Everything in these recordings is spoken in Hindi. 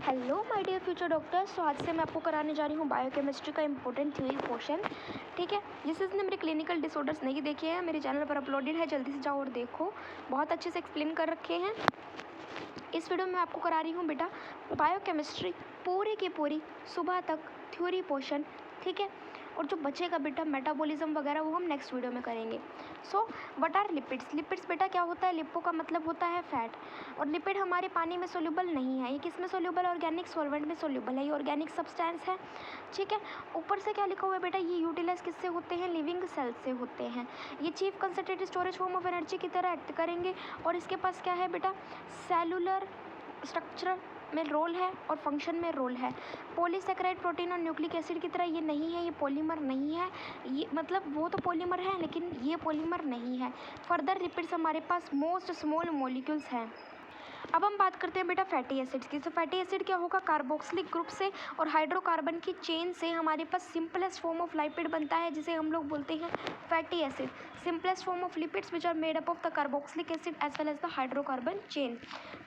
Hello my dear future doctors. तो आज से मैं आपको कराने जा रही हूँ बायोकेमिस्ट्री का इंपॉर्टेंट थ्योरी पोर्शन। ठीक है, जिसने मेरे क्लिनिकल डिसऑर्डर्स नहीं देखे हैं मेरे चैनल पर अपलोडेड है, जल्दी से जाओ और देखो, बहुत अच्छे से एक्सप्लेन कर रखे हैं। इस वीडियो में आपको करा रही हूँ बेटा बायोकेमिस्ट्री पूरी की पूरी सुबह तक थ्योरी पोर्शन। ठीक है, और जो बचेगा बेटा मेटाबॉलिज्म वगैरह वो हम नेक्स्ट वीडियो में करेंगे। So what are lipids? Lipids बेटा क्या होता है? लिपो का मतलब होता है फैट, और लिपिड हमारे पानी में सोल्यूबल नहीं है। ये किस में सोल्यूबल है? ऑर्गेनिक सॉल्वेंट में सोल्यूबल है, ये ऑर्गेनिक सब्सटेंस है। ठीक है, ऊपर से क्या लिखा हुआ है बेटा? ये यूटिलाइज किससे होते हैं? लिविंग सेल्स से होते हैं। ये chief concentrated storage form of energy की तरह एक्ट करेंगे, और इसके पास क्या है बेटा? सेलुलर स्ट्रक्चर में रोल है और फंक्शन में रोल है। पॉलीसेकेराइड प्रोटीन और न्यूक्लिक एसिड की तरह ये नहीं है, ये पॉलीमर नहीं है। ये मतलब वो तो पॉलीमर है लेकिन ये पॉलीमर नहीं है। फर्दर लिपिड्स हमारे पास मोस्ट स्मॉल मॉलिक्यूल्स हैं। अब हम बात करते हैं बेटा फैटी एसिड्स की। तो फैटी एसिड क्या होगा? कार्बोक्सिलिक ग्रुप से और हाइड्रोकार्बन की चेन से हमारे पास सिंपलेस्ट फॉर्म ऑफ लिपिड बनता है, जिसे हम लोग बोलते हैं fatty acid. Simplest form of lipids which are made up of the carboxylic acid as well as the hydrocarbon chain.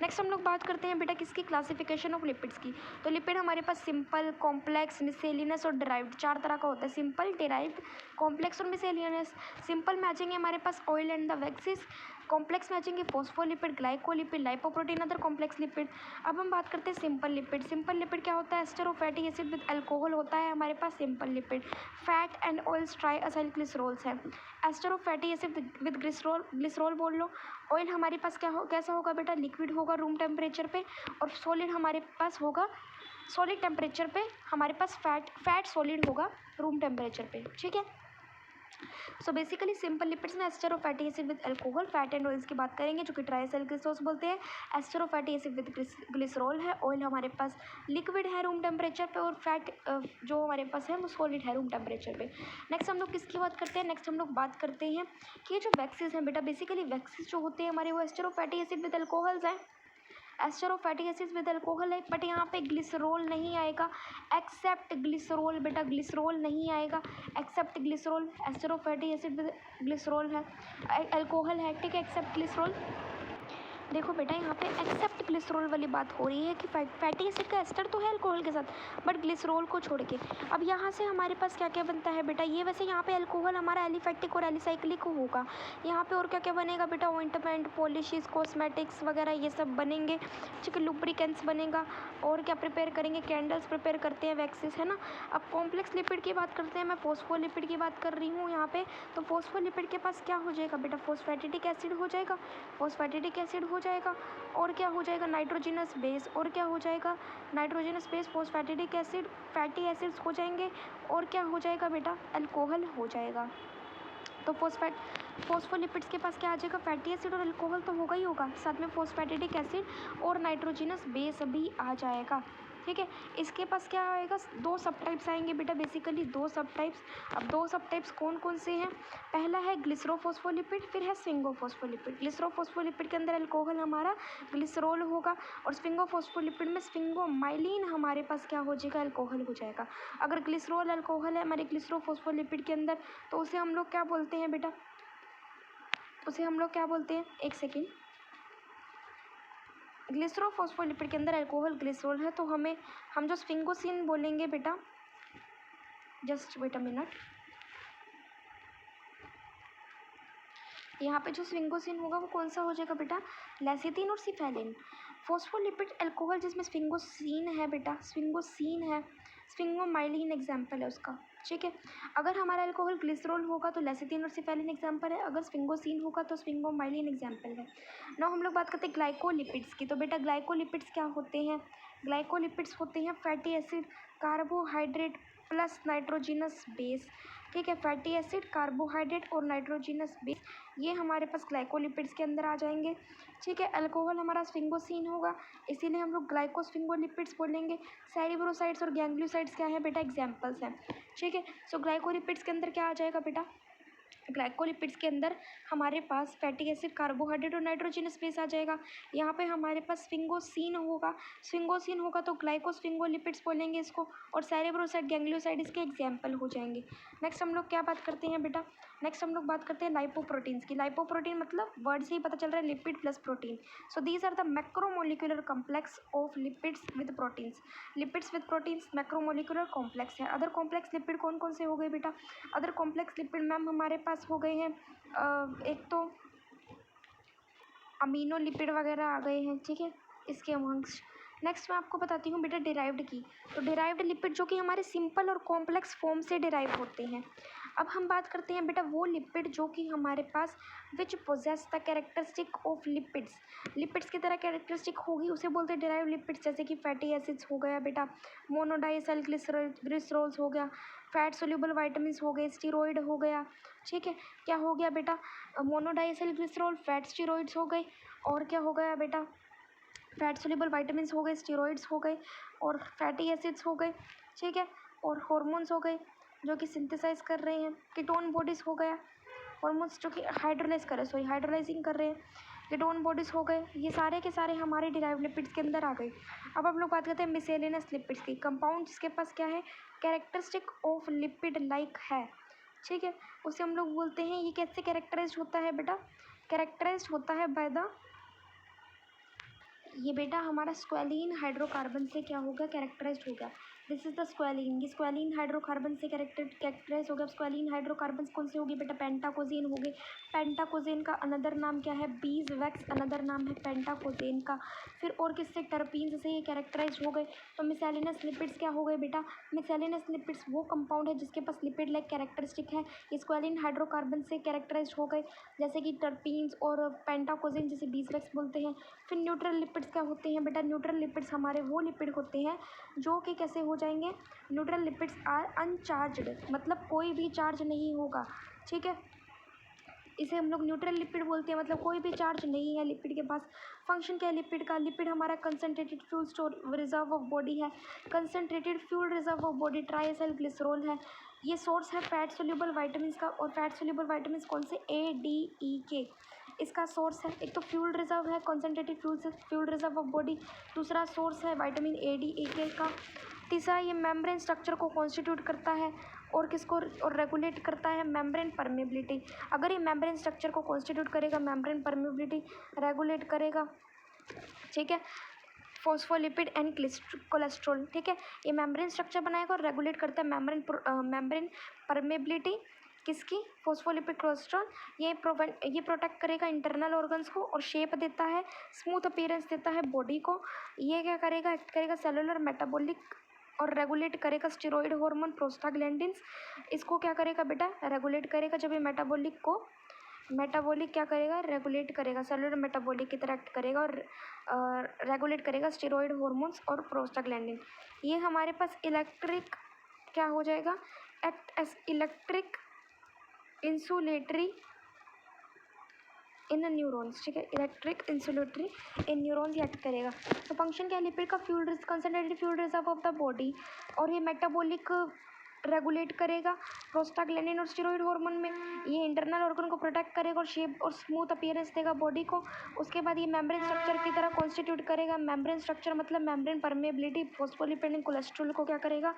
Next हम लोग बात करते हैं बेटा किसकी? क्लासिफिकेशन ऑफ लिपिड्स की। तो लिपिड हमारे पास सिंपल, कॉम्प्लेक्स, मिसेलिनस और डिराइव्ड, चार तरह का होता है। सिंपल, डिराइव्ड, कॉम्प्लेक्स और मिसेलिनस। सिंपल में आ जाएंगे हमारे पास oil and the waxes. Complex में आ जाएंगे phospholipid, glycolipid, lipoprotein, other complex lipid. अब हम बात करते हैं सिंपल लिपिड। सिंपल लिपिड क्या होता है? Ester of fatty acid with alcohol होता है हमारे पास simple lipid. Fat and oils triacyl glycerols है। Ester of fatty acid with glycerol, glycerol बोल लो। ऑयल हमारे पास क्या हो, कैसा होगा बेटा? लिक्विड होगा रूम टेम्परेचर पे, और सॉलिड हमारे पास होगा सॉलिड टेम्परेचर पे। हमारे पास फैट सॉलिड होगा रूम टेम्परेचर पे। ठीक है, सो बेसिकली सिंपल लिपिड्स में ester of fatty acid with alcohol, fat and oils की बात करेंगे जो कि ट्राइसाइल ग्लिसरॉल्स बोलते हैं। Ester of fatty acid with glycerol है। ऑयल हमारे पास लिक्विड है रूम टेम्परेचर पे, और फैट जो हमारे पास है वो सॉलिड है रूम टेम्परेचर पे। नेक्स्ट हम लोग किसकी बात करते हैं? नेक्स्ट हम लोग बात करते हैं कि ये जो वैक्सीज हैं बेटा, बेसिकली वैक्सीज जो होते हैं हमारे वो ester of fatty acid with alcohols हैं। Ester of fatty acids with alcohol है, बट यहाँ पे ग्लिसरॉल नहीं आएगा, एक्सेप्ट ग्लिसरॉल बेटा, ग्लिसरॉल नहीं आएगा except glycerol. Ester of fatty acid with glycerol है, अल्कोहल है, ठीक है, एक्सेप्ट ग्लिसरॉल। देखो बेटा यहाँ पे एक्सेप्ट ग्लिसरॉल वाली बात हो रही है कि फैटी एसिड का एस्टर तो है अल्कोहल के साथ, बट ग्लिसरॉल को छोड़ के। अब यहाँ से हमारे पास क्या क्या बनता है बेटा? ये वैसे यहाँ पे अल्कोहल हमारा एलिफैक्टिक और एलिसाइक्लिक होगा। यहाँ पे और क्या क्या बनेगा बेटा? ऑइंटमेंट, पॉलिशेस, कॉस्मेटिक्स वगैरह ये सब बनेंगे। ठीक है, लुब्रिकेंट्स बनेगा। और क्या प्रिपेयर करेंगे? कैंडल्स प्रिपेयर करते हैं वैक्सीज, है ना। अब कॉम्प्लेक्स लिपिड की बात करते हैं, मैं फॉस्फोलिपिड की बात कर रही हूँ यहाँ पे। तो फॉस्फोलिपिड के पास क्या हो जाएगा बेटा? फॉस्फैटिडिक एसिड हो जाएगा, फॉस्फैटिडिक एसिड हो जाएगा, और क्या हो जाएगा? Nitrogenous base. और क्या हो जाएगा? Nitrogenous base, phosphatidic acid, fatty acids हो जाएंगे, और क्या हो जाएगा बेटा? अल्कोहल हो जाएगा। तो फॉस्फोलिपिड्स के पास क्या आ जाएगा? फैटी एसिड और अल्कोहल तो होगा ही होगा, साथ में फॉस्फैटिडिक एसिड और नाइट्रोजनस बेस भी आ जाएगा। ठीक है, इसके पास क्या आएगा? दो सब टाइप्स आएंगे बेटा, बेसिकली दो सब टाइप्स। अब दो सब टाइप्स कौन कौन से हैं? पहला है ग्लिसरोफॉस्फोलिपिड, फिर है स्फिंगोफॉस्फोलिपिड। ग्लिसरोफॉस्फोलिपिड के अंदर अल्कोहल हमारा ग्लिसरॉल होगा, और स्फिंगोफॉस्फोलिपिड में स्फिंगोमाइलिन हमारे पास क्या हो जाएगा? अल्कोहल हो जाएगा। अगर ग्लिसरॉल अल्कोहल है हमारे ग्लिसरोफॉस्फोलिपिड के अंदर, तो उसे हम लोग क्या बोलते हैं बेटा? उसे हम लोग क्या बोलते हैं? एक सेकेंड, ग्लिसरोफॉस्फोलिपिड के अंदर अल्कोहल ग्लिसरॉल है, तो हम जो स्फिंगोसिन बोलेंगे बेटा, जस्ट वेट अ मिनट, यहाँ पे जो स्फिंगोसिन होगा वो कौन सा हो जाएगा बेटा? लेसिथिन और सिफेलिन। फॉस्फोलिपिड अल्कोहल जिसमें स्फिंगोसिन है बेटा, स्फिंगोसिन है, स्फिंगोमाइलिन एग्जाम्पल है उसका। ठीक है, अगर हमारा अल्कोहल ग्लिसरॉल होगा तो लेसिथिन और सिफेलिन एग्जाम्पल है, अगर स्फिंगोसिन होगा तो स्फिंगोमाइलिन एग्जाम्पल है। नाउ हम लोग बात करते हैं ग्लाइकोलिपिड्स की। तो बेटा ग्लाइकोलिपिड्स क्या होते हैं? ग्लाइकोलिपिड्स होते हैं fatty acid, carbohydrate plus nitrogenous base. ठीक है, फैटी एसिड, कार्बोहाइड्रेट और नाइट्रोजिनस बेस, ये हमारे पास ग्लाइकोलिपिड्स के अंदर आ जाएंगे। ठीक है, अल्कोहल हमारा स्फिंगोसिन होगा, इसीलिए हम लोग ग्लाइकोस्फिंगोलिपिड्स बोलेंगे। सेरिब्रोसाइड्स और गैंग्लियोसाइड्स क्या है बेटा? एग्जाम्पल्स हैं। ठीक है, सो ग्लाइकोलिपिड्स के अंदर क्या आ जाएगा बेटा? ग्लाइकोलिपिड्स के अंदर हमारे पास फैटी एसिड, कार्बोहाइड्रेट और नाइट्रोजनस बेस आ जाएगा। यहाँ पे हमारे पास स्फिंगोसिन होगा तो ग्लाइकोस्फिंगोलिपिड्स बोलेंगे इसको, और सेरेब्रोसाइड, गैंग्लियोसाइड इसके एग्जाम्पल हो जाएंगे। नेक्स्ट हम लोग क्या बात करते हैं बेटा, नेक्स्ट हम लोग बात करते हैं लाइपोप्रोटीन्स की। लाइपोप्रोटीन मतलब वर्ड से ही पता चल रहा है lipid plus protein. So these are the macromolecular complex of lipids with proteins. Lipids with proteins macromolecular complex है। अदर कॉम्प्लेक्स लिपिड कौन कौन से हो गए बेटा? अदर कॉम्प्लेक्स लिपिड मैम हमारे पास हो गए हैं, एक तो अमीनो लिपिड वगैरह आ गए हैं, ठीक है, इसके अमंग्स। नेक्स्ट मैं आपको बताती हूँ बेटा डिराइव्ड की। तो डिराइव्ड लिपिड जो कि हमारे सिंपल और कॉम्प्लेक्स फॉर्म से डिराइव होते हैं। अब हम बात करते हैं बेटा वो लिपिड जो कि हमारे पास which possess the characteristic of lipids. Lipids की तरह कैरेक्टरिस्टिक होगी उसे बोलते हैं डिराइव लिपिड्स, जैसे कि फैटी एसिड्स हो गया बेटा, मोनोडाइसाइल ग्लिसरॉल्स हो गया, फैट सोल्यूबल वाइटामिन हो गए, स्टीरोइड हो गया, ठीक है। क्या हो गया बेटा? मोनोडाइसाइल ग्लिसरॉल, फैट स्टीरोइड्स हो गए, और क्या हो गया बेटा? फैट सोल्यूबल वाइटामिन हो गए, स्टीरोइड्स हो गए, और फैटी एसिड्स हो गए, ठीक है, और हॉर्मोन्स हो गए जो कि सिंथेसाइज कर रहे हैं, कीटोन बॉडीज़ हो गया, हॉर्मोन्स जो कि हाइड्रोलाइजिंग कर रहे हैं, कीटोन बॉडीज़ हो गए। ये सारे के सारे हमारे डिराइव लिपिड्स के अंदर आ गए। अब हम लोग बात करते हैं मिसेलेनियस लिपिड्स की। कंपाउंड जिसके पास क्या है, कैरेक्टरिस्टिक ऑफ लिपिड लाइक है, ठीक है, उसे हम लोग बोलते हैं। ये कैसे कैरेक्टराइज होता है बेटा? कैरेक्टराइज होता है बाय द, ये बेटा हमारा स्क्वालीन हाइड्रोकार्बन से क्या होगा, कैरेक्टराइज होगा। दिस इज द स्क्वालीन, ये स्क्वालीन हाइड्रोकार्बन से कैरेक्टराइज होगा। स्क्वालीन हाइड्रोकार्बन कौन से होगी बेटा? पेंटाकोजेन हो गए। पेंटाकोजेन का अनदर नाम क्या है? बीज वैक्स अनदर नाम है पेंटाकोजेन का। फिर और किससे? टर्पीन से ये कैरेक्टराइज हो गए। तो मिसेलिनस लिपिड्स क्या हो गए बेटा? मिसेलिनस लिपिड्स वो कंपाउंड है जिसके पास लिपिड लाइक कैरेक्टरिस्टिक है, स्क्वालीन हाइड्रोकार्बन से कैरेक्टराइज हो गए, जैसे कि टर्पीन्स और पेंटाकोजेन जिसे बीज वैक्स बोलते हैं। फिर न्यूट्रल लिपिड्स क्या होते हैं बेटा? न्यूट्रल लिपिड्स हमारे वो लिपिड होते हैं जो कि कैसे हो जाएंगे? न्यूट्रल लिपिड्स आर अनचार्ज्ड, मतलब कोई भी चार्ज नहीं होगा, ठीक है, इसे हम लोग न्यूट्रल लिपिड बोलते हैं, मतलब कोई भी चार्ज नहीं है लिपिड के पास। फंक्शन क्या है लिपिड का? लिपिड हमारा concentrated fuel store reserve of body है, concentrated fuel reserve of body triacyl glycerol है। ये सोर्स है फैट सोल्यूबल वाइटामिन का, और फैट सोल्यूबल वाइटामिन कौन से? ADE इसका सोर्स है। एक तो फ्यूल रिजर्व है, concentrated fuel reserve of body, दूसरा सोर्स है विटामिन ADE का, तीसरा ये मेम्ब्रेन स्ट्रक्चर को कॉन्स्टिट्यूट करता है और किसको और रेगुलेट करता है? Membrane permeability. अगर ये मेम्ब्रेन स्ट्रक्चर को कॉन्स्टिट्यूट करेगा, मेम्ब्रेन परमेबिलिटी रेगुलेट करेगा, ठीक है, फॉस्फोलिपिड एंड कोलेस्ट्रॉल, ठीक है, ये मेम्ब्रेन स्ट्रक्चर बनाएगा और रेगुलेट करता है मेम्ब्रेन परमेबिलिटी किसकी? Phospholipid cholesterol. ये प्रोटेक्ट करेगा इंटरनल ऑर्गन्स को और शेप देता है, स्मूथ अपीयरेंस देता है बॉडी को। ये क्या करेगा? एक्ट करेगा सेलुलर मेटाबॉलिक और रेगुलेट करेगा स्टेरॉइड हार्मोन प्रोस्टाग्लैंडिन्स। इसको क्या करेगा बेटा? रेगुलेट करेगा। जब ये मेटाबॉलिक क्या करेगा? रेगुलेट करेगा, सेलुलर मेटाबॉलिक की तरह एक्ट करेगा और रेगुलेट करेगा स्टेरॉइड हार्मोन्स और प्रोस्टाग्लैंडिन। ये हमारे पास इलेक्ट्रिक क्या हो जाएगा? एक्ट एज इलेक्ट्रिक इंसुलेटरी इन न्यूरॉन्स, ठीक है, इलेक्ट्रिक इंसुलेटरी इन न्यूरॉन्स एक्ट करेगा। तो फंक्शन क्या है लिपिड का? Concentrated fuel reserve of the body, और ये मेटाबॉलिक रेगुलेट करेगा प्रोस्टाग्लैंडिन और स्टेरॉइड हार्मोन में। ये इंटरनल ऑर्गन को प्रोटेक्ट करेगा और शेप और स्मूथ अपीयरेंस देगा बॉडी को। उसके बाद ये मेम्ब्रेन स्ट्रक्चर की तरह कॉन्स्टिट्यूट करेगा। मेम्ब्रेन स्ट्रक्चर मतलब membrane permeability, phospholipid and cholesterol को क्या करेगा?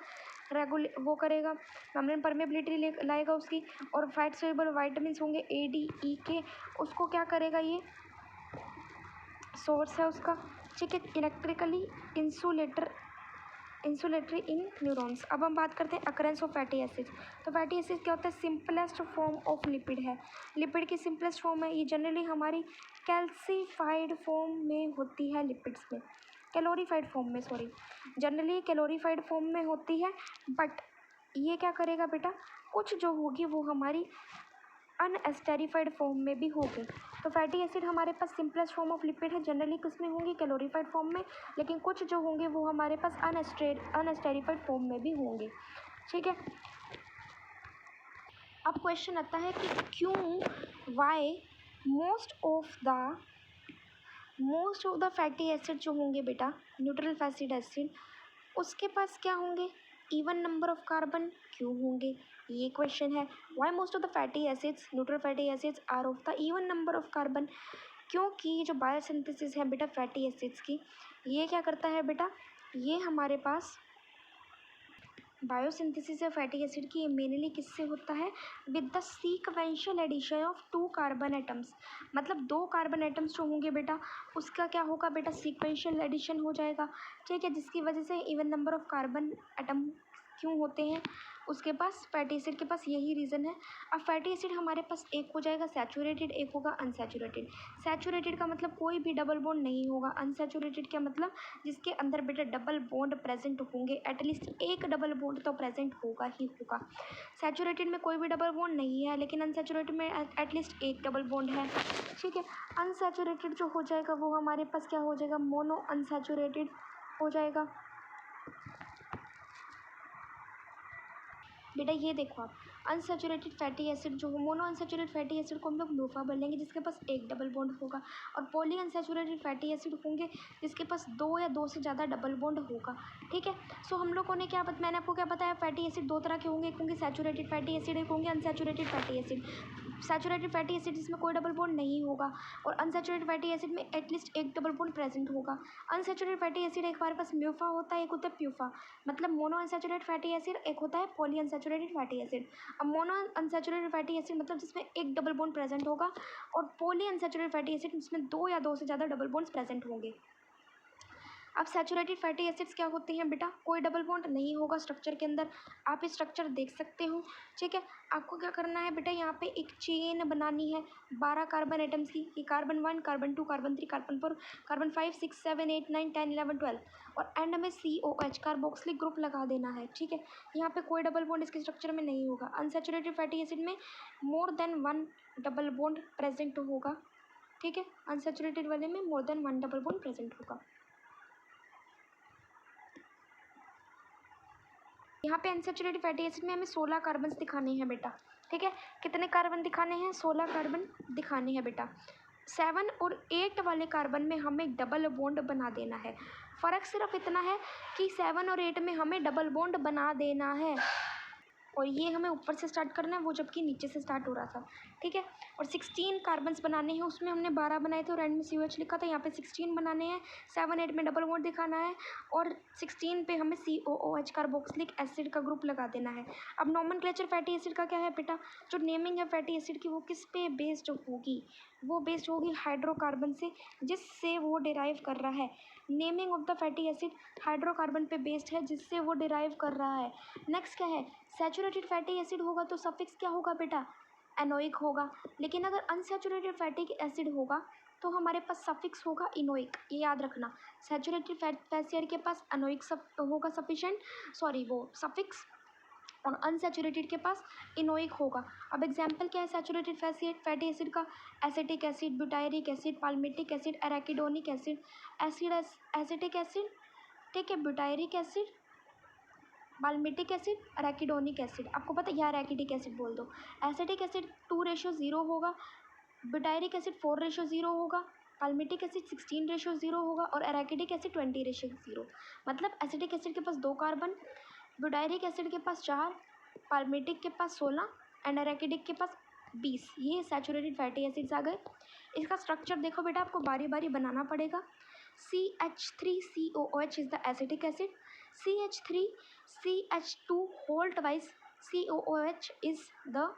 वो करेगा, मेम्ब्रेन परमेबिलिटी लाएगा उसकी, और फैट सोल्यूबल वाइटामिन होंगे ADE के, उसको क्या करेगा? ये सोर्स है उसका, ठीक है, इलेक्ट्रिकली इंसुलेटरी इन न्यूरॉन्स। अब हम बात करते हैं अकरेंस ऑफ फैटी एसिड। तो फैटी एसिड क्या होता है? सिंपलेस्ट फॉर्म ऑफ लिपिड है, लिपिड की सिंपलेस्ट फॉर्म है। ये जनरली हमारी कैल्सीफाइड फॉर्म में होती है, लिपिड्स में कैलोरीफाइड फॉर्म में, सॉरी, जनरली कैलोरीफाइड फॉर्म में होती है। बट ये क्या करेगा बेटा? कुछ जो होगी वो हमारी अनएस्टेरिफाइड फॉर्म में भी होगी। तो फैटी एसिड हमारे पास सिंपलेस्ट फॉर्म ऑफ लिपिड है, जनरली किस में होंगी? कैलोरीफाइड फॉर्म में, लेकिन कुछ जो होंगे वो हमारे पास अनएस्टेरिफाइड फॉर्म में भी होंगे, ठीक है। अब क्वेश्चन आता है कि क्यों, Y most of the fatty acid जो होंगे बेटा, न्यूट्रल फैटी एसिड, उसके पास क्या होंगे? इवन नंबर ऑफ कार्बन क्यों होंगे, ये क्वेश्चन है। Why most of the fatty acids, neutral fatty acids are of the even number of carbon, क्योंकि जो बायोसिंथेसिस है बेटा फैटी एसिड्स की, ये क्या करता है बेटा, ये हमारे पास बायोसिंथेसिस या फैटी एसिड की मेनली किससे होता है, with the sequential addition of 2 carbon atoms. मतलब 2 कार्बन एटम्स जो होंगे बेटा, उसका क्या होगा बेटा, सीक्वेंशियल एडिशन हो जाएगा, ठीक है, जिसकी वजह से even number of carbon atom क्यों होते हैं उसके पास, फैटी एसिड के पास, यही रीज़न है। अब फैटी एसिड हमारे पास एक हो जाएगा सैचुरेटेड, एक होगा अनसैचुरेटेड। सैचुरेटेड का मतलब कोई भी डबल बॉन्ड नहीं होगा, अनसैचुरेटेड का मतलब जिसके अंदर बेटा डबल बॉन्ड प्रेजेंट होंगे, एटलीस्ट एक डबल बॉन्ड तो प्रेजेंट होगा ही होगा। सैचुरेटेड में कोई भी डबल बॉन्ड नहीं है, लेकिन अनसैचुरेटेड में एटलीस्ट एक डबल बॉन्ड है, ठीक है। अनसैचुरेटेड जो हो जाएगा वो हमारे पास क्या हो जाएगा, मोनो अनसैचुरेटेड हो जाएगा। बेटा ये देखो आप, अनसैचुरेटेड फैटी एसिड जो मोनो अनसैचुरेटेड फैटी एसिड को हम लोग म्यूफा बोलेंगे, जिसके पास एक डबल बॉन्ड होगा, और पॉली अनसैचुरेटेड फैटी एसिड होंगे जिसके पास 2 या 2 से ज़्यादा डबल बॉन्ड होगा, ठीक है। सो हम लोगों ने मैंने आपको क्या बताया, फैटी एसिड 2 तरह के होंगे, एक होंगे सैचुरेटेड फैटी एसिड, एक होंगे unsaturated fatty acid. Saturated fatty acid जिसमें कोई डबल बॉन्ड नहीं होगा, और अनसैचुरेटेड फैटी एसिड में एटलीस्ट एक डबल बॉन्ड प्रेजेंट होगा। अनसैचुरेटेड फैटी एसिड एक हमारे पास म्यूफा होता है, एक होता है प्यूफा। मतलब मोनो अनसैचुरेटेड फैटी एसिड, एक होता है पॉली अनसैचुरेटेड फैटी एसिड। अब मोनो अनसैचुरेटेड फैटी एसिड मतलब जिसमें एक डबल बॉन्ड प्रेजेंट होगा, और पॉली अनसैचुरेटेड फैटी एसिड जिसमें 2 या 2 से ज़्यादा डबल बॉन्ड्स प्रेजेंट होंगे। अब सैचुरेटेड फैटी एसिड्स क्या होते हैं बेटा, कोई डबल बॉन्ड नहीं होगा स्ट्रक्चर के अंदर, आप ये स्ट्रक्चर देख सकते हो, ठीक है। आपको क्या करना है बेटा, यहाँ पे एक चेन बनानी है 12 कार्बन एटम्स की, ये carbon 1, carbon 2, carbon 3, carbon 4, carbon 5, 6, 7, 8, 9, 10, 11, 12, और एंड में COH कार्बोक्सिलिक ग्रुप लगा देना है, ठीक है। यहाँ पे कोई डबल बॉन्ड इसके स्ट्रक्चर में नहीं होगा। अनसैचुरेटेड फैटी एसिड में more than 1 double bond present होगा, ठीक है। अनसैचुरेटेड वाले में more than 1 double bond present होगा। यहाँ पे अनसैचुरेटेड फैटी एसिड में हमें 16 कार्बन दिखाने हैं बेटा, ठीक है। कितने कार्बन दिखाने हैं, 16 कार्बन दिखाने हैं बेटा। 7 और 8 वाले कार्बन में हमें डबल बॉन्ड बना देना है। फ़र्क सिर्फ इतना है कि 7 और 8 में हमें डबल बॉन्ड बना देना है, और ये हमें ऊपर से स्टार्ट करना है, वो जबकि नीचे से स्टार्ट हो रहा था, ठीक है। और 16 कार्बन्स बनाने हैं, उसमें हमने 12 बनाए थे और एंड में COH लिखा था, यहाँ पे 16 बनाने हैं। 7, 8 में डबल बॉन्ड दिखाना है, और 16 पे हमें COOH कार्बोक्सिलिक एसिड का ग्रुप लगा देना है। अब नॉमेनक्लेचर फैटी एसिड का क्या है बेटा, जो नेमिंग है फैटी एसिड की वो किस पे बेस्ड होगी, वो बेस्ड होगी हाइड्रोकार्बन से, जिससे वो डिराइव कर रहा है। Naming of the fatty acid hydrocarbon पे बेस्ड है, जिससे वो डिराइव कर रहा है। नेक्स्ट क्या है, सैचुरेटेड फैटी एसिड होगा तो सफिक्स क्या होगा बेटा, एनोइक होगा। लेकिन अगर अनसैचुरेटेड फैटी एसिड होगा तो हमारे पास सफिक्स होगा इनोइक, ये याद रखना। सैचुरेटेड फैटी एसिड के पास एनोइक होगा सफिशेंट, सॉरी वो सफिक्स, और अनसैचुरेटेड के पास इनोइक होगा। अब एग्जांपल क्या है सैचुरेटेड फैटी एसिड का, acetic acid, butyric acid, palmitic acid, arachidonic acid, acetic acid, ठीक है, butyric acid, palmitic acid, arachidonic acid. आपको पता है, या एराकिडिक एसिड बोल दो। एसिटिक एसिड 2:0 होगा, ब्यूटायरिक एसिड 4:0 होगा, पाल्मिटिक एसिड 16:0 होगा, और एराकिडिक एसिड 20:0। मतलब एसिटिक एसिड के पास 2 कार्बन, ब्यूटायरिक एसिड के पास 4, पाल्मिटिक के पास 16, एंड एराकिडिक के पास 20। ये सैचुरेटेड फैटी एसिड्स आ गए। इसका स्ट्रक्चर देखो बेटा, आपको बारी बारी बनाना पड़ेगा। CH3COOH is the acetic acid, CH3CH2 whole twice COOH is the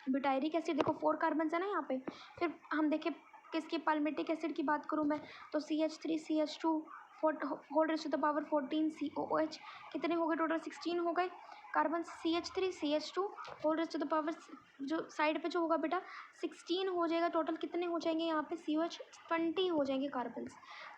butyric acid. देखो 4 कार्बन है ना यहाँ पे। फिर हम देखें किसकी, पाल्मिटिक एसिड की बात करूँ मैं तो CH3CH2 whole raise to the power 14 COOH। कितने हो गए टोटल, 16 हो गए carbon. CH3CH2 whole raise to the power, जो साइड पे जो होगा बेटा 16 हो जाएगा टोटल। कितने हो जाएंगे यहाँ पे, COH 20 हो जाएंगे कार्बन,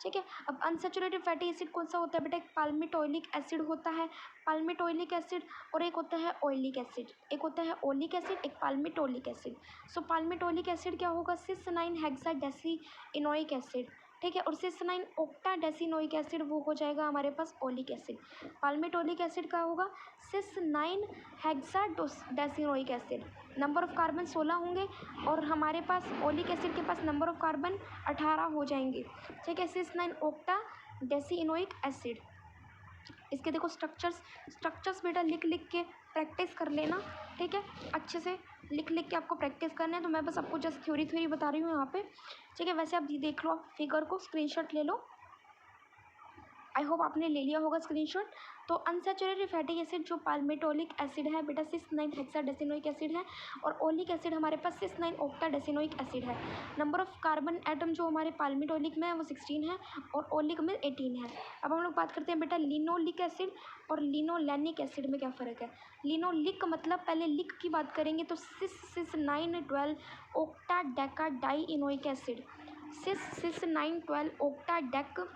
ठीक है। अब अनसैचुरेटेड फैटी एसिड कौन सा होता है बेटा, एक पाल्मिटोइलिक एसिड होता है, पाल्मिटोइलिक एसिड, और एक होता है ओइलिक एसिड। एक होता है ओलिक एसिड, एक पाल्मिटोलिक एसिड। सो पाल्मिटोलिक एसिड क्या होगा, सिस 9 हेक्साडेसी इनोइक एसिड, ठीक है। और सिस 9 ऑक्टाडेसिनोइक एसिड वो हो जाएगा हमारे पास ओलिक एसिड। पाल्मिटोलिक एसिड का होगा सिस 9 हेक्साडेसिनोइक एसिड। नंबर ऑफ कार्बन 16 होंगे, और हमारे पास ओलिक एसिड के पास नंबर ऑफ कार्बन 18 हो जाएंगे, ठीक है। सिस 9 ऑक्टाडेसिनोइक एसिड। इसके देखो स्ट्रक्चर्स बेटा लिख लिख के प्रैक्टिस कर लेना, ठीक है, अच्छे से लिख लिख के आपको प्रैक्टिस करना है। तो मैं बस आपको जस्ट थ्योरी बता रही हूँ यहाँ पे, ठीक है। वैसे आप ये देख लो, फिगर को स्क्रीनशॉट ले लो। आई होप आपने ले लिया होगा स्क्रीनशॉट। तो अनसैचुरेटेड फैटी एसिड जो पाल्मिटोलिक एसिड है बेटा 6,9 हेक्साडेसिनोइक एसिड है, और ओलिक एसिड हमारे पास 6,9 ऑक्टाडेसिनोइक एसिड है। नंबर ऑफ कार्बन एटम जो हमारे पाल्मिटोलिक में है वो 16 है और ओलिक में 18 है। अब हम लोग बात करते हैं बेटा लिनोलिक एसिड और लिनोलैनिक एसिड में क्या फ़र्क है। लिनोलिक मतलब पहले लिक की बात करेंगे तो 6,9,12 octadecadienoic acid, 6,9,12 octadec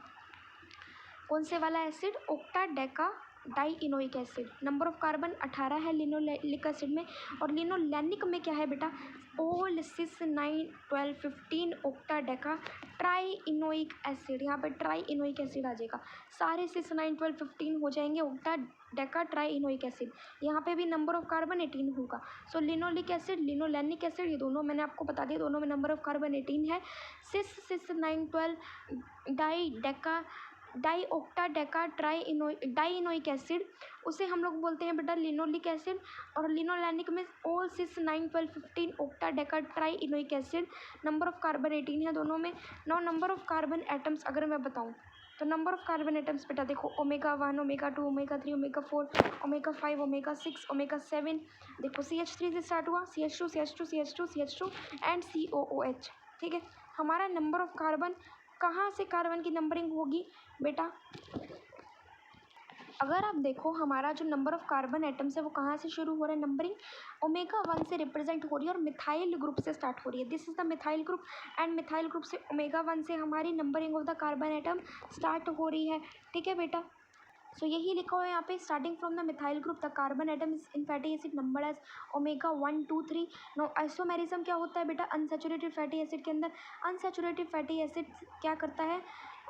कौन से वाला acid, octadecadienoic acid. Number of carbon 18 है लिनोलिक एसिड में, और लिनोलैनिक में क्या है बेटा, ओल 6,9,12,15 octadecatrienoic acid. यहाँ पे ट्राई इनोइक एसिड आ जाएगा, सारे 6,9,12,15 हो जाएंगे ऑक्टा डेका ट्राई इनोइक एसिड। यहाँ पे भी नंबर ऑफ कार्बन 18 होगा। सो लिनोलिक एसिड लिनोलैनिक एसिड ये दोनों मैंने आपको बता दिया, दोनों में नंबर ऑफ कार्बन 18 है। 6,9,12 di deca di octadecadienoic acid, उसे हम लोग बोलते हैं बेटा लिनोलिक एसिड। और लिनोलैनिक में ओल 6,9,12,15 octadecatrienoic acid, number of carbon 18 है दोनों में। नौ नंबर ऑफ कार्बन एटम्स अगर मैं बताऊं तो नंबर ऑफ कार्बन एटम्स बेटा देखो omega 1 omega 2 omega 3 omega 4 omega 5 omega 6 omega 7। देखो CH3 से स्टार्ट हुआ, CH2 CH2 CH2 CH2 and COOH, ठीक है। हमारा नंबर ऑफ कार्बन कहाँ से कार्बन की नंबरिंग होगी बेटा, अगर आप देखो हमारा जो नंबर ऑफ कार्बन एटम्स है वो कहाँ से शुरू हो रहा है, नंबरिंग ओमेगा 1 से रिप्रेजेंट हो रही है और मिथाइल ग्रुप से स्टार्ट हो रही है। This is the methyl group and methyl group से ओमेगा 1 से हमारी numbering of the carbon atom start हो रही है, ठीक है बेटा। सो यही लिखा हुआ है यहाँ पे, starting from the methyl group the carbon atom is in fatty acid number as omega 1 2 3। No isomerism क्या होता है बेटा अनसैचुरेटेड फैटी एसिड के अंदर, अनसैचुरेटेड फैटी एसिड क्या करता है,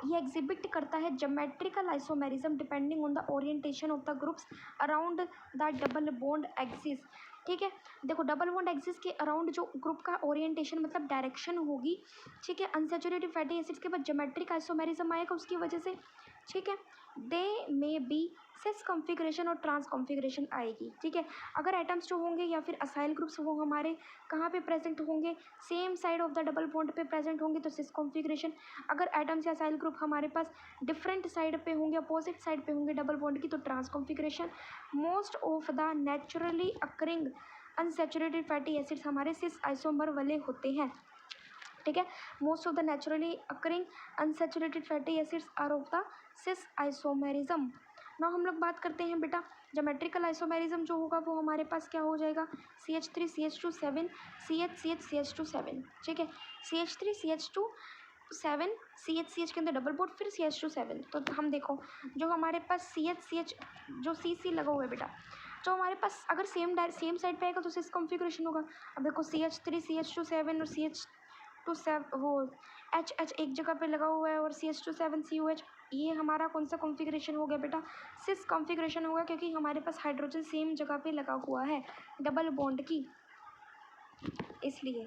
ये एग्जिबिट करता है geometrical isomerism depending on the orientation of the groups around the double bond axis, ठीक है। देखो डबल बॉन्ड एक्सिस के अराउंड जो ग्रुप का ओरिएंटेशन मतलब डायरेक्शन होगी, ठीक है, अनसैचुरेटेड फैटी एसिड्स के बाद ज्योमेट्रिक आइसोमेरिज्म आएगा उसकी वजह से, ठीक है। दे मे बी सिस कॉन्फ़िगरेशन और ट्रांस कॉन्फ़िगरेशन आएगी, ठीक है। अगर एटम्स जो होंगे या फिर असाइल ग्रुप्स वो हमारे कहाँ पे प्रेजेंट होंगे, same side of the double bond पे प्रेजेंट होंगे तो सिस कॉन्फ़िगरेशन। अगर एटम्स या असाइल ग्रुप हमारे पास डिफरेंट साइड पे होंगे, अपोजिट साइड पे होंगे डबल बॉन्ड की तो trans configuration. Most of the naturally occurring unsaturated fatty acids हमारे सिस आइसोमर वाले होते हैं, ठीक है। Most of the naturally occurring unsaturated fatty acids are of the cis isomerism. ना हम लोग बात करते हैं बेटा ज्योमेट्रिकल आइसोमेरिज्म जो होगा वो हमारे पास क्या हो जाएगा, CH3 CH2 7 CH CH2 7, ठीक है। CH3 CH2 7 CH के अंदर डबल बॉन्ड फिर CH2 7। तो हम देखो जो हमारे पास CH जो CC लगा हुआ है बेटा, जो हमारे पास अगर सेम साइड पे आएगा तो सिस कॉन्फ़िगरेशन होगा। अब देखो CH3 CH2 7 और CH2 7 वो H एक जगह पे लगा हुआ है और CH2 7 COH, ये हमारा कौन सा कॉन्फ़िगरेशन हो गया बेटा, सिस कॉन्फ़िगरेशन होगा क्योंकि हमारे पास हाइड्रोजन सेम जगह पे लगा हुआ है डबल बॉन्ड की, इसलिए।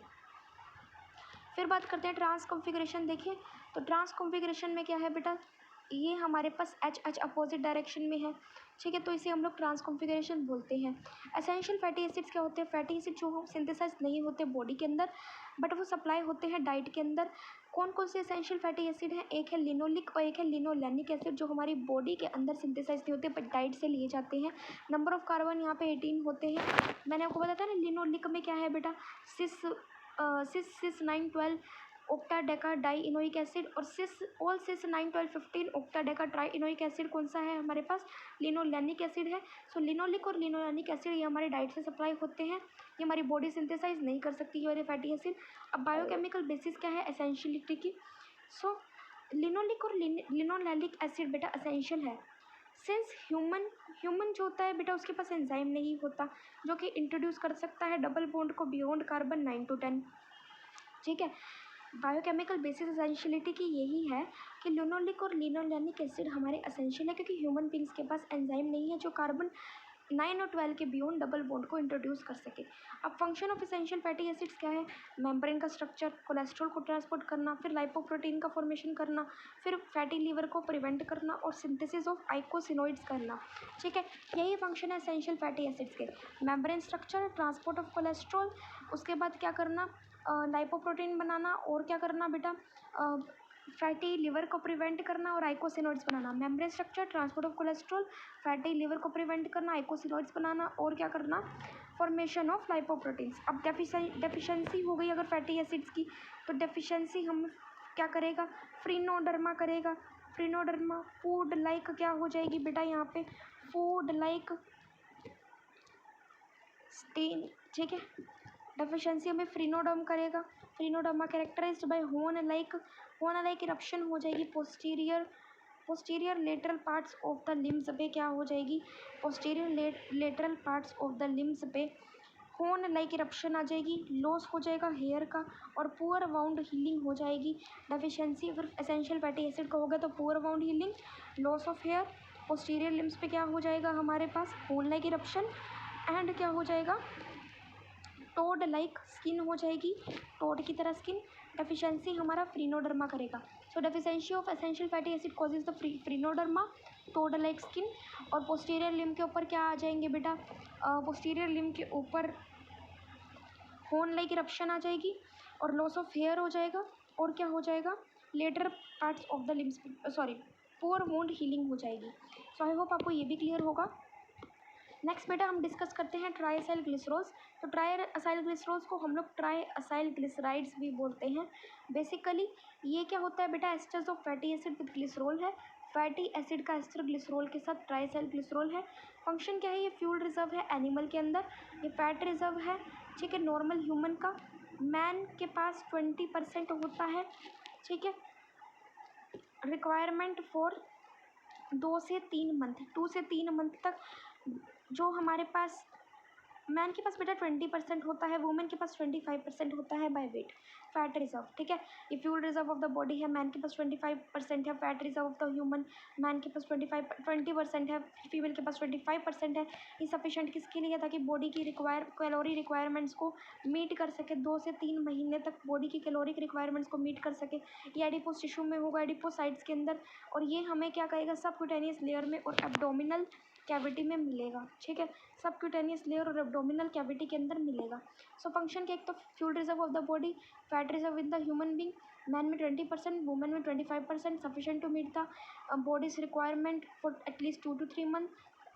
फिर बात करते हैं ट्रांस कॉन्फ़िगरेशन। देखिए तो ट्रांस कॉन्फ़िगरेशन में क्या है बेटा, ये हमारे पास H अपोजिट डायरेक्शन में है, ठीक है, तो इसे हम लोग ट्रांस कॉन्फ़िगरेशन बोलते हैं। एसेंशियल फैटी एसिड्स क्या होते हैं, फैटी एसिड जो सिंथेसाइज नहीं होते बॉडी के अंदर बट वो सप्लाई होते हैं डाइट के अंदर। कौन कौन से एसेंशियल फैटी एसिड हैं, एक है लिनोलिक और एक है लिनोलैनिक एसिड जो हमारी बॉडी के अंदर सिंथेसाइज नहीं होते बट डाइट से लिए जाते हैं। नंबर ऑफ कार्बन यहाँ पे 18 होते हैं। मैंने आपको बताया था ना लिनोलिक में क्या है बेटा, सिस 9 12 ऑक्टा डेका डाई इनोइक एसिड, और सिस 9 12 15 ऑक्टा डेका ट्राई इनोइक एसिड कौन सा है हमारे पास, लिनोलैनिक एसिड है। सो लिनोलिक और लिनोलैनिक एसिड ये हमारे डाइट से सप्लाई होते हैं, ये हमारी बॉडी सिंथेसाइज नहीं कर सकती ये वाले फैटी एसिड। अब बायोकेमिकल बेसिस क्या है एसेंशियलिटी की, सो लिनोलिक और लिनोलैनिक एसिड बेटा एसेंशियल है सिंस ह्यूमन जो होता है बेटा उसके पास एंजाइम नहीं होता जो कि इंट्रोड्यूस कर सकता है डबल बॉन्ड को बियॉन्ड कार्बन 9 to 10, ठीक है। बायोकेमिकल बेसिस एसेंशियलिटी की यही है कि लिनोलिक और लिनोलैनिक एसिड हमारे एसेंशियल है क्योंकि ह्यूमन बींग्स के पास एंजाइम नहीं है जो कार्बन 9 और 12 के बियॉन्ड डबल बॉन्ड को इंट्रोड्यूस कर सके। अब function of essential fatty acids क्या है? मेम्ब्रेन का स्ट्रक्चर, कोलेस्ट्रॉल को ट्रांसपोर्ट करना, फिर लाइपोप्रोटीन का फॉर्मेशन करना, फिर फैटी लीवर को प्रिवेंट करना और सिंथेसिस ऑफ आइकोसिनोइड्स करना। ठीक है, यही फंक्शन है एसेंशियल फैटी एसिड्स के। Membrane structure, transport of cholesterol, उसके बाद क्या करना, लाइपोप्रोटीन बनाना, और क्या करना बेटा, फैटी लिवर को प्रिवेंट करना और आइकोसिनोइड्स बनाना। Membrane structure, transport of cholesterol, fatty liver को प्रिवेंट करना, आइकोसिनोइड्स बनाना, और क्या करना, फॉर्मेशन ऑफ लाइपोप्रोटीन्स। अब डेफिशिएंसी हो गई अगर फैटी एसिड्स की, तो डेफिशिएंसी हम क्या करेगा, फ्रीनोडर्मा करेगा। फ्रीनोडर्मा फूड लाइक क्या हो जाएगी बेटा, यहाँ पे फूड लाइक स्टेन। ठीक है, डेफिशिएंसी हमें फ्रीनोडर्म करेगा। फ्रीनोडर्मा कैरेक्टराइज्ड बाय होर्न लाइक इरप्शन हो जाएगी। Posterior lateral parts of the limbs पे क्या हो जाएगी, posterior lateral parts of the limbs पे होर्न लाइक इरप्शन आ जाएगी। लॉस हो जाएगा हेयर का और पुअर वाउंड हीलिंग हो जाएगी। डेफिशिएंसी अगर एसेंशियल फैटी एसिड का होगा तो poor wound healing, loss of hair, posterior limbs पे क्या हो जाएगा हमारे पास, होर्न लाइक इरप्शन, एंड क्या हो जाएगा, टोड लाइक स्किन हो जाएगी, टोड की तरह स्किन। डेफिशिएंसी हमारा फ्रीनोडर्मा करेगा। So deficiency of essential fatty acid causes the phrynoderma, toad like skin, और पोस्टीरियर लिम्ब के ऊपर क्या आ जाएंगे बेटा, पोस्टीरियर लिम्ब के ऊपर होर्न लाइक इरप्शन आ जाएगी और लॉस ऑफ हेयर हो जाएगा, और क्या हो जाएगा, later parts of the limbs, sorry poor wound healing हो जाएगी। सो आई होप आपको ये भी क्लियर होगा। नेक्स्ट बेटा हम डिस्कस करते हैं ट्राई असाइल ग्लिसरॉल्स। तो ट्राई असाइल ग्लिसरॉल्स को हम लोग ट्राई असाइल ग्लिसराइड्स भी बोलते हैं। बेसिकली ये क्या होता है बेटा, asters of fatty acid with glycerol है। फैटी एसिड का एस्टर ग्लिसरॉल के साथ ट्राई असाइल ग्लिसरॉल है। फंक्शन क्या है, ये फ्यूल रिजर्व है एनिमल के अंदर, ये फैट रिजर्व है। ठीक है, नॉर्मल ह्यूमन का, मैन के पास 20% होता है। ठीक है, रिक्वायरमेंट फॉर 2 से 3 मंथ तक। जो हमारे पास मैन के पास बेटा 20% होता है, वुमेन के पास 25% होता है बाय वेट फैट रिजर्व। ठीक है, ये fuel reserve of the body है, मैन के पास 25% है। Fat reserve of the human, man के पास 20% है, फीमेल के पास 25% है। ये सफिशेंट किसके लिए, ताकि बॉडी की कैलोरी रिक्वायरमेंट्स को मीट कर सके, 2 से 3 महीने तक बॉडी की कैलोरिक रिक्वायरमेंट्स को मीट कर सके। ये एडिपोस टिश्यू में होगा, एडिपोसाइट्स के अंदर, और ये हमें क्या कहेगा, सबक्यूटेनियस लेयर में और एब्डोमिनल कैविटी में मिलेगा। ठीक है, सबक्यूटेनियस लेयर और एब्डोमिनल कैविटी के अंदर मिलेगा। सो फंक्शन के एक तो fuel reserve of the body, fat reserve in the human being, man में 20%, वुमेन में 25%, sufficient to meet the body's requirement for at least 2 to 3 month.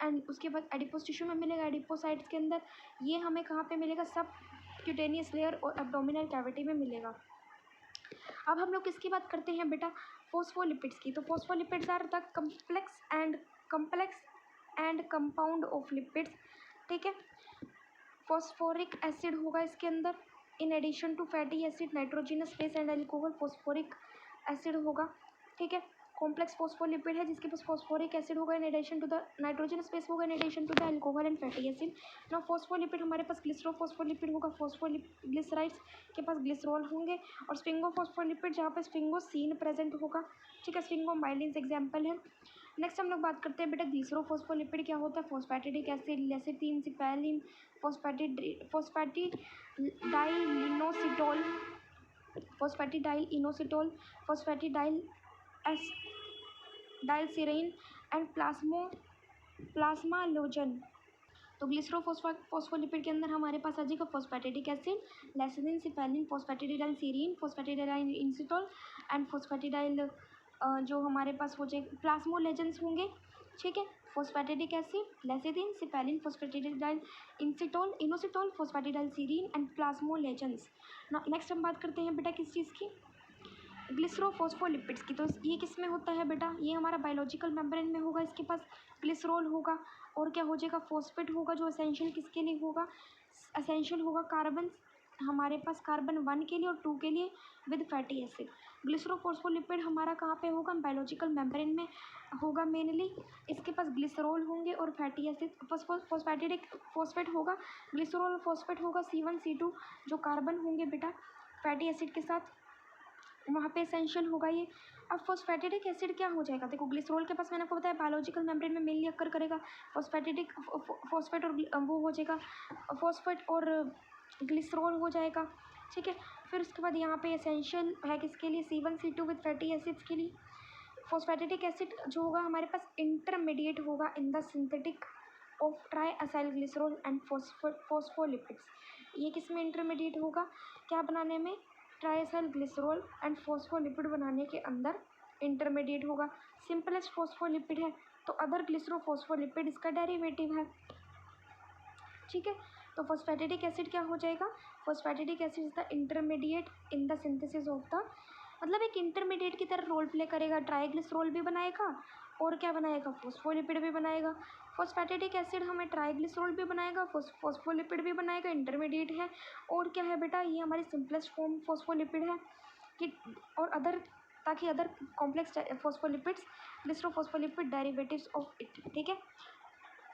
And उसके बाद एडिपोस टिश्यू में मिलेगा, एडिपोसाइट्स के अंदर। ये हमें कहाँ पे मिलेगा, सब क्यूटेनियस लेयर और एब्डोमिनल कैविटी में मिलेगा। अब हम लोग किसकी बात करते हैं बेटा, फोस्फोलिपिड्स की। तो phospholipids are the complex and compound of lipids. ठीक है, फॉस्फोरिक एसिड होगा इसके अंदर, in addition to fatty acid, nitrogenous base and alcohol, phosphoric acid होगा। ठीक है, कॉम्प्लेक्स फोस्फोलिपिड है जिसके पास फॉस्फोरिक एसिड होगा in addition to the nitrogenous base होगा, in addition to the alcohol and fatty acid. ना फोस्फोलिपिड हमारे पास ग्लिसरोफॉस्फोलिपिड होगा, ग्लिसराइड्स के पास ग्लिसरॉल होंगे, और स्फिंगोफॉस्फोलिपिड जहाँ पे स्फिंगोसीन प्रेजेंट होगा। ठीक है, स्फिंगोमाइलिन्स एग्जाम्पल है। नेक्स्ट हम लोग बात करते हैं बेटा ग्लिसरोफॉस्फोलिपिड क्या होता है, phosphatidic acid, lecithin, cephalin, phosphatidyl serine and plasmalogen. तो ग्लिसरोफॉस्फोलिपिड के अंदर हमारे पास आ जाएगा phosphatidic acid, lecithin, cephalin, phosphatidylserine, phosphatidyl inositol and phosphatidyl जो हमारे पास हो जाए प्लाज्मोलेजेंस होंगे। ठीक है, phosphatidic acid, lecithin, cephalin, phosphatidyl inositol, phosphatidylserine and plasmalogens. Next हम बात करते हैं बेटा किस चीज़ की, ग्लिसरोफॉस्फोलिपिड्स की। तो ये किस में होता है बेटा, ये हमारा बायोलॉजिकल मेम्ब्रेन में होगा, इसके पास ग्लिसरॉल होगा, और क्या हो जाएगा, फॉस्फेट होगा, जो एसेंशियल किसके लिए होगा, एसेंशियल होगा कार्बन, हमारे पास कार्बन 1 के लिए और 2 के लिए विद फैटी एसिड। ग्लिसरोफॉस्फोलिपिड हमारा कहाँ पे होगा, बायोलॉजिकल मेम्ब्रेन में होगा मेनली, इसके पास ग्लिसरॉल होंगे और फैटी एसिड, फॉस्फेट होगा, ग्लिसरॉल और फॉस्फेट होगा, C1 C2 जो कार्बन होंगे बेटा फैटी एसिड के साथ, वहाँ पे एसेंशियल होगा ये। अब फॉस्फेटिडिक एसिड क्या हो जाएगा, देखो ग्लिसरॉल के पास मैंने आपको बताया बायोलॉजिकल मेम्ब्रेन में मेनली अक्कर करेगा, फॉस्फेटिडिक फॉस्फेट और वो हो जाएगा, फॉस्फेट और ग्लिसरॉल हो जाएगा, ठीक है। फिर उसके बाद यहाँ पे एसेंशियल है किसके लिए, C1C2 विद फैटी एसिड्स के लिए। फॉस्फेटिडिक एसिड जो होगा हमारे पास इंटरमीडिएट होगा in the synthetic of try acyl glycerol and phospholipids. ये किस में इंटरमीडिएट होगा, क्या बनाने में, ट्राइसाइल ग्लिसरॉल एंड फॉस्फोलिपिड बनाने के अंदर इंटरमीडिएट होगा। सिंपलेस्ट फॉस्फोलिपिड है तो अदर ग्लिसरोफॉस्फोलिपिड इसका डेरिवेटिव है, ठीक है। तो फॉस्फेटिडिक एसिड क्या हो जाएगा, phosphatidic acid is the intermediate in the synthesis of the, मतलब एक इंटरमीडिएट की तरह रोल प्ले करेगा, ट्राइग्लिसरॉल भी बनाएगा और क्या बनाएगा, फॉस्फोलिपिड भी बनाएगा। फॉस्फेटिडिक एसिड हमें ट्राइग्लिसरॉल भी बनाएगा, फॉस्फोलिपिड भी बनाएगा, इंटरमीडिएट है। और क्या है बेटा, ये हमारी सिंपलेस्ट फॉर्म फॉस्फोलिपिड है कि, और अदर, ताकि other complex phospholipids glycerophospholipid derivatives of it, ठीक है।